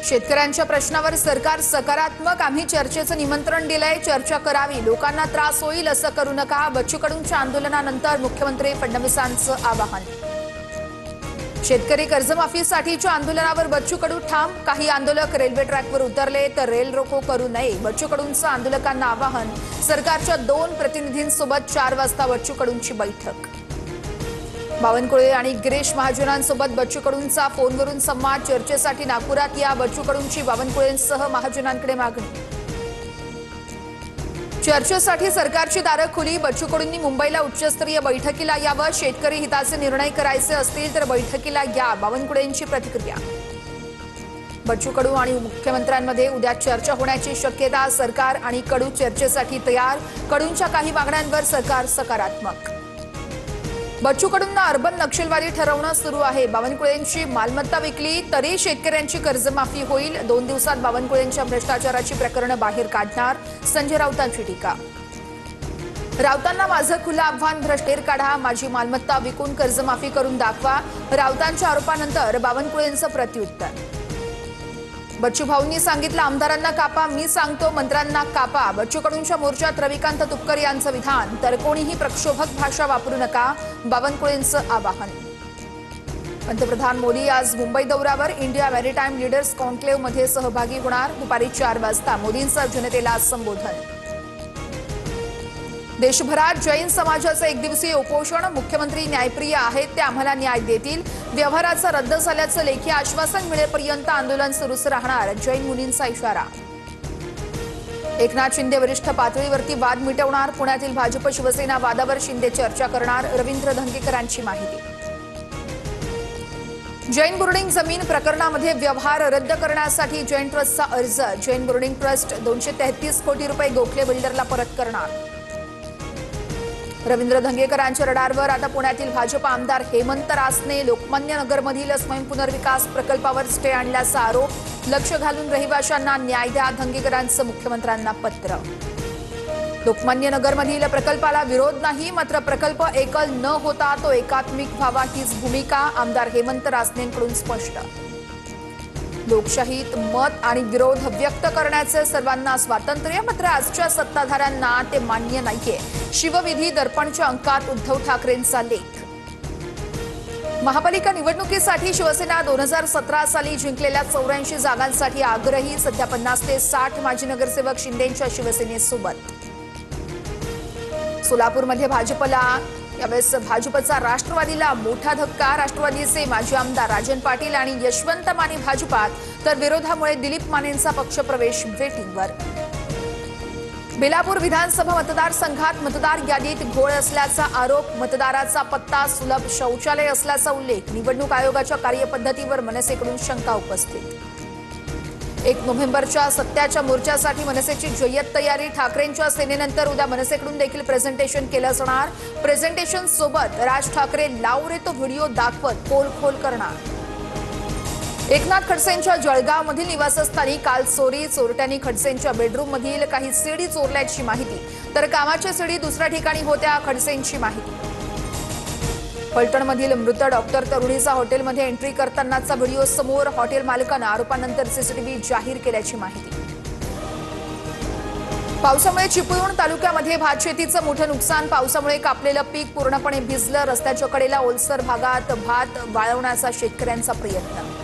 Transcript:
शेतकऱ्यांच्या प्रश्नावर सरकार सकारात्मक, आम्ही चर्चेचं निमंत्रण दिलंय, चर्चा करावी, लोकांना त्रास होईल असं करू नका, बच्चू कडूंच्या आंदोलनानंतर मुख्यमंत्री फडणवीसांचं आवाहन। शेतकरी कर्जमाफीसाठीच्या आंदोलनावर बच्चू कडू ठाम, काही आंदोलक रेल्वे ट्रॅकवर उतरले तर रेल रोको करू नये, बच्चू कडूंचं आंदोलकांना आवाहन। सरकारच्या 2 प्रतिनिधींसोबत 4 वाजता बच्चू कडूंची बैठक। बावनकुळे आणि गिरीश महाजनांसोबत बच्चू कडूंचा फोनवरून संवाद, चर्चेसाठी नागपुरात या, बच्चू कडूंची बावनकुळेंसह महाजनांकडे मागणी। चर्चेसाठी सरकारची दारं खुली, बच्चू कडूंनी मुंबईला उच्चस्तरीय बैठकीला यावं, शेतकरी हिताचे निर्णय करायचे असतील तर बैठकीला या, बावनकुळेंची प्रतिक्रिया। बच्चू कडू आणि मुख्यमंत्र्यांमध्ये उद्या चर्चा होण्याची शक्यता, सरकार आणि कडू चर्चेसाठी तयार, कडूंच्या काही मागण्यांवर सरकार सकारात्मक। बच्चू कडूंना अर्बन नक्षलवादी ठरवणं सुरू आहे, बावनकुळेंची मालमत्ता विकली तरी शेतकऱ्यांची कर्जमाफी होईल, 2 दिवसात बावनकुळेंच्या भ्रष्टाचाराची प्रकरणं बाहेर काढणार, संजय राऊतांची टीका। राऊतांना माझं खुलं आव्हान, भ्रष्टाचार काढा, माझी मालमत्ता विकून कर्जमाफी करून दाखवा, राऊतांच्या आरोपानंतर बावनकुळेंचं प्रत्युत्तर। बच्चू भाऊंनी सांगितलं आमदारांना कापा, मी सांगतो मंत्र्यांना कापा, बच्चू कडूंच्या मोर्चात रविकांत तुपकर यांचं विधान, तर कोणीही प्रक्षोभक भाषा वापरू नका, बावनकुळेंचं आवाहन। पंतप्रधान मोदी आज मुंबई दौऱ्यावर, इंडिया मॅरिटाईम लीडर्स कॉन्क्लेव्ह मध्ये सहभागी होणार, दुपारी 4 वाजता मोदींचं जनतेला संबोधन। देशभरात जैन समाजाचं 1 दिवसीय उपोषण, मुख्यमंत्री न्यायप्रिय आहेत, ते आम्हाला न्याय देतील, व्यवहाराचं रद्द झाल्याचं लेखी आश्वासन मिळेपर्यंत आंदोलन सुरूच राहणार, जैन मुनींचा इशारा। एकनाथ शिंदे वरिष्ठ पातळीवरती वाद मिटवणार, पुण्यातील भाजप शिवसेना वादावर शिंदे चर्चा करणार, रवींद्र धंगेकरांची माहिती। जैन बोर्डिंग जमीन प्रकरणामध्ये व्यवहार रद्द करण्यासाठी जैन ट्रस्टचा अर्ज, जैन बोर्डिंग ट्रस्ट 233 कोटी रुपये गोखले बिल्डरला परत करणार। रवींद्र धंगेकरांच्या रडारवर आता पुण्यातील भाजप आमदार हेमंत रासने, लोकमान्य नगरमधील स्वयंपुनर्विकास प्रकल्पावर स्टे आणल्याचा आरोप, लक्ष घालून रहिवाशांना न्याय द्या, धंगेकरांचं मुख्यमंत्र्यांना पत्र। लोकमान्य नगरमधील प्रकल्पाला विरोध नाही, मात्र प्रकल्प एकल न होता तो एकात्मिक व्हावा हीच भूमिका, आमदार हेमंत रासनेंकडून स्पष्ट। लोकशाहीत मत आणि विरोध व्यक्त करण्याचे सर्वांना स्वातंत्र्य, मात्र आजच्या सत्ताधाऱ्यांना ते मान्य नाहीये, शिवविधी दर्पणच्या अंकात उद्धव ठाकरेंचा लेख। महापालिका निवडणुकीसाठी शिवसेना 2017 साली जिंकलेल्या 84 जागांसाठी आग्रही, सध्या 50 ते 60 माजी नगरसेवक शिंदेंच्या शिवसेनेसोबत। सोलापूरमध्ये भाजपला यावेळेस भाजपचा राष्ट्रवादीला मोठा धक्का, राष्ट्रवादीचे माजी आमदार राजन पाटील आणि यशवंत माने भाजपात, तर विरोधामुळे दिलीप मानेंचा पक्षप्रवेश वेटिंगवर। बेलापूर विधानसभा मतदारसंघात मतदार यादीत घोळ असल्याचा आरोप, मतदाराचा पत्ता सुलभ शौचालय असल्याचा उल्लेख, निवडणूक आयोगाच्या कार्यपद्धतीवर मनसेकडून शंका उपस्थित। 1 नोव्हेंबरच्या सत्याच्या मोर्चासाठी मनसेची जय्यत तयारी, ठाकरेंच्या सेनेनंतर उद्या मनसेकडून देखील प्रेझेंटेशन केलं जाणार, प्रेझेंटेशन सोबत राज ठाकरे लाव रे तो व्हिडिओ दाखवत पोलखोल करणार। एकनाथ खडसेंच्या जळगावमधील निवासस्थानी काल चोरी, चोरट्यांनी खडसेंच्या बेडरूम मधील काही सीडी चोरल्याची माहिती, तर कामाच्या सीडी दुसऱ्या ठिकाणी होत्या, खडसेंची माहिती। फलटणमधील मृत डॉक्टर तरुणीचा हॉटेलमध्ये एंट्री करतानाचा व्हिडिओ समोर, हॉटेल मालकानं आरोपानंतर सीसीटीव्ही जाहीर केल्याची माहिती। पावसामुळे चिपळूण तालुक्यामध्ये भात शेतीचं मोठं नुकसान, पावसामुळे कापलेलं पीक पूर्णपणे भिजलं, रस्त्याच्या कडेला ओलसर भागात भात वाळवण्याचा शेतकऱ्यांचा प्रयत्न।